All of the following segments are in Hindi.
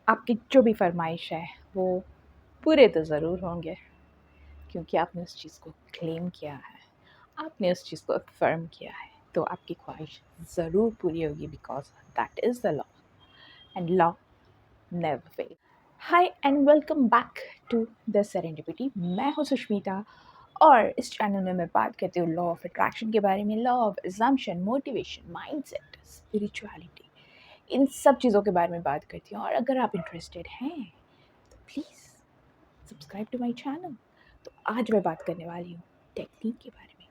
आपकी जो भी फ़रमाइश है वो पूरे तो ज़रूर होंगे, क्योंकि आपने उस चीज़ को क्लेम किया है, आपने उस चीज़ को अफ़र्म किया है, तो आपकी ख्वाहिश ज़रूर पूरी होगी, because that is the law and law never fail. Hi and welcome back to the serendipity. मैं हूँ सुष्मिता और इस चैनल में मैं बात करती हूँ लॉ ऑफ अट्रैक्शन के बारे में, law of assumption, motivation, mindset, spirituality, इन सब चीज़ों के बारे में बात करती हूँ। और अगर आप इंटरेस्टेड हैं तो please subscribe to my channel. तो आज मैं बात करने वाली हूँ टेक्निक के बारे में,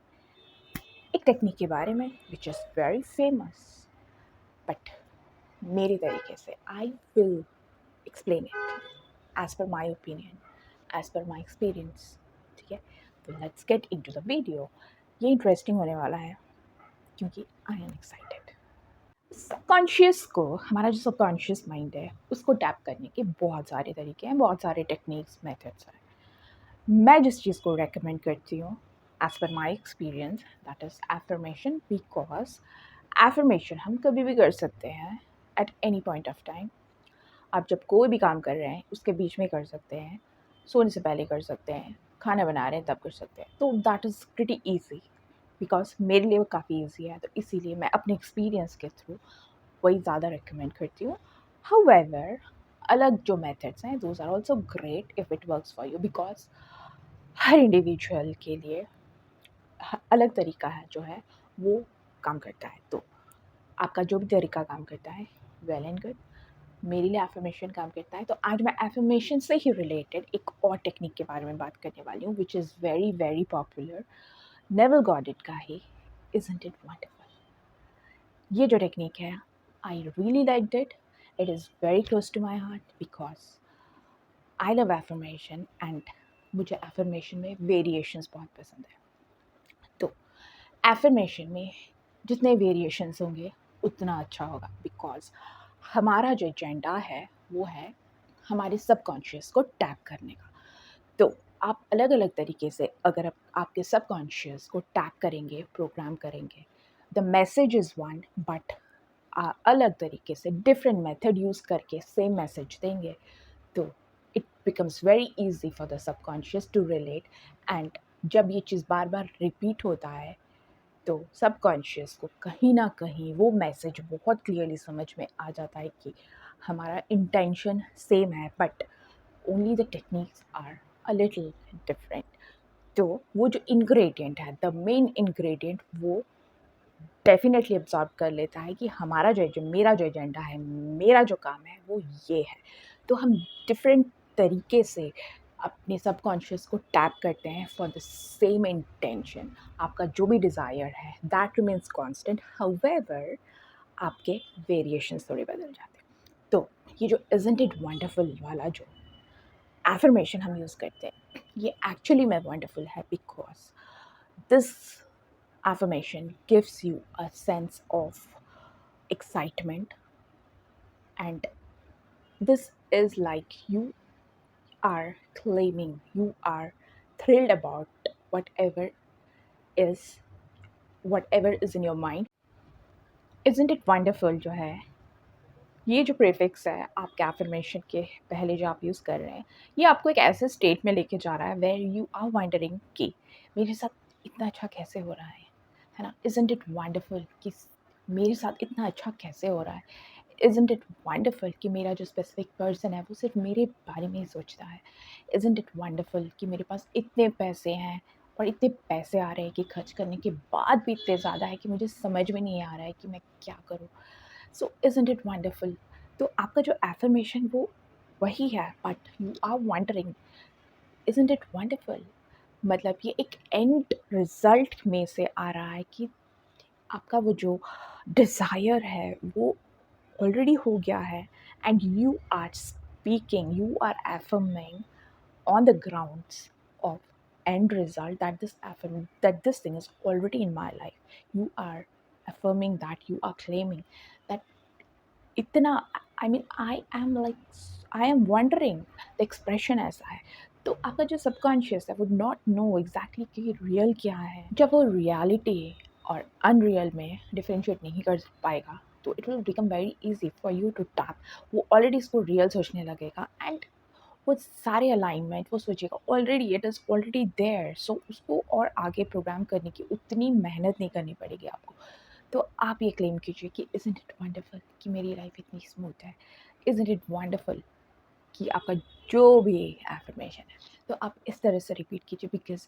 एक टेक्निक के बारे में which is very famous, but मेरे तरीके से I will explain it as per my opinion, as per my experience. ठीक है, तो let's get into the video. ये इंटरेस्टिंग होने वाला है क्योंकि आई एम एक्साइटेड। सबकॉन्शियस को, हमारा जो सबकॉन्शियस माइंड है, उसको टैप करने के बहुत सारे तरीके हैं, बहुत सारे टेक्निक्स, मेथड्स हैं। मैं जिस चीज़ को रेकमेंड करती हूँ as per my experience, that is affirmation, because affirmation हम कभी भी कर सकते हैं at any point of time. आप जब कोई भी काम कर रहे हैं उसके बीच में कर सकते हैं, सोने से पहले कर सकते हैं, खाना बना रहे हैं तब कर सकते हैं, तो that is pretty easy. Because मेरे लिए वो काफ़ी ईजी है, तो इसीलिए मैं अपने एक्सपीरियंस के थ्रू वही ज़्यादा रिकमेंड करती हूँ। हाउएवर, अलग जो मेथड्स हैं those are also great if it works for you, because हर इंडिविजुअल के लिए अलग तरीका है जो है वो काम करता है। तो आपका जो भी तरीका काम करता है, वेल एंड गुड। मेरे लिए एफर्मेशन काम करता है, तो आज मैं एफर्मेशन से ही रिलेटेड एक और टेक्निक के बारे में बात करने वाली हूँ, which is very very popular, Neville Goddard का ही इज़न्ट इट वंडरफुल। ये जो टेक्निक है, I really liked it, it is very close to my heart, because I love affirmation एंड मुझे एफर्मेशन में वेरिएशंस बहुत पसंद है। तो एफर्मेशन में जितने वेरिएशंस होंगे उतना अच्छा होगा, बिकॉज हमारा जो एजेंडा है वो है हमारे सबकॉन्शियस को टैप करने का। तो आप अलग अलग तरीके से अगर आप आपके सबकॉन्शियस को टैप करेंगे, प्रोग्राम करेंगे, the message is one, but अलग तरीके से डिफरेंट मेथड यूज़ करके सेम मैसेज देंगे, तो it becomes very easy for the subconscious to relate. And जब ये चीज़ बार बार रिपीट होता है तो सबकॉन्शियस को कहीं ना कहीं वो मैसेज बहुत क्लियरली समझ में आ जाता है कि हमारा इंटेंशन सेम है, but only the techniques are a little different. तो वो जो इंग्रेडिएंट है, द मेन इंग्रेडिएंट, वो डेफिनेटली एब्जॉर्ब कर लेता है कि हमारा जो मेरा जो एजेंडा है, मेरा जो काम है वो ये है। तो हम डिफरेंट तरीके से अपने सबकॉन्शियस को टैप करते हैं फॉर द सेम इंटेंशन। आपका जो भी डिज़ायर है दैट रिमेन्स कांस्टेंट, हाउएवर आपके वेरिएशंस थोड़े बदल जाते हैं। तो ये जो इज़न्ट इट वंडरफुल वाला जो एफर्मेशन हम यूज़ करते हैं, ये एक्चुअली में वंडरफुल है, because this affirmation gives you a sense of excitement, and this is like you are claiming, you are thrilled about is whatever is in your mind. Isn't it wonderful जो है, ये जो प्रीफिक्स है आपके एफर्मेशन के पहले जो आप यूज़ कर रहे हैं, ये आपको एक ऐसे स्टेट में लेके जा रहा है वेर यू आर वंडरिंग कि मेरे साथ इतना अच्छा कैसे हो रहा है ना। इज़न्ट इट वंडरफुल कि मेरे साथ इतना अच्छा कैसे हो रहा है। इज़न्ट इट वंडरफुल कि मेरा जो स्पेसिफिक पर्सन है वो सिर्फ मेरे बारे में ही सोचता है। इज़न्ट इट वंडरफुल कि मेरे पास इतने पैसे हैं और इतने पैसे आ रहे हैं कि खर्च करने के बाद भी इतने ज़्यादा है कि मुझे समझ में नहीं आ रहा है कि मैं क्या करूँ। So isn't it wonderful. तो आपका जो एफर्मेशन वो वही है, but you are wondering isn't it wonderful. मतलब ये एक एंड रिजल्ट में से आ रहा है कि आपका वो जो डिज़ायर है वो ऑलरेडी हो गया है, and you are speaking, you are affirming on the grounds of end result that this thing is already in my life. You are affirming that, you are claiming that इतना, I mean I am wondering, the expression ऐसा है। तो आपका जो सबकॉन्शियस है वो नॉट नो एग्जैक्टली कि रियल क्या है। जब वो रियलिटी और अनरियल में डिफ्रेंशिएट नहीं कर पाएगा, तो it will become very easy for you to tap. वो ऑलरेडी इसको रियल सोचने लगेगा एंड वो सारे अलाइनमेंट वो सोचेगा already it is already there, so उसको और आगे प्रोग्राम करने की उतनी मेहनत नहीं करनी पड़ेगी आपको। तो आप ये क्लेम कीजिए कि इज़न्ट इट वंडरफुल कि मेरी लाइफ इतनी स्मूथ है, इज़न्ट इट वंडरफुल कि आपका जो भी एफर्मेशन है तो आप इस तरह से रिपीट कीजिए, because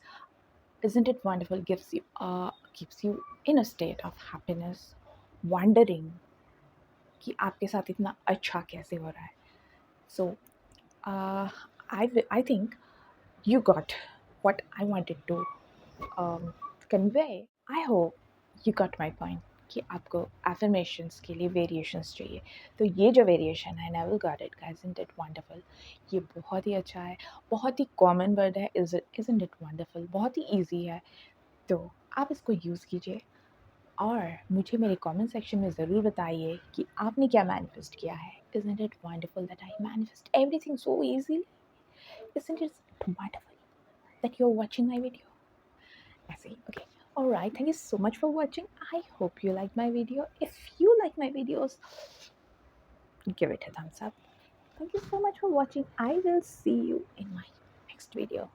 isn't it wonderful keeps you in a state of happiness, wondering कि आपके साथ इतना अच्छा कैसे हो रहा है. So I think you got what I wanted to convey. I hope you got my point कि आपको affirmations के लिए variations चाहिए. तो ये जो variation है Neville Goddard का isn't it wonderful, ये बहुत ही अच्छा है, बहुत ही common word है. Isn't it wonderful, बहुत ही easy है. तो आप इसको यूज़ कीजिए और मुझे मेरे कमेंट सेक्शन में ज़रूर बताइए कि आपने क्या मैनिफेस्ट किया है. Isn't it wonderful that I manifest everything so easily? Isn't it wonderful that you're watching my video? ऐसे ही. Okay. Alright, thank you so much for watching. I hope you like my video. If you like my videos, give it a thumbs up. Thank you so much for watching. I will see you in my next video.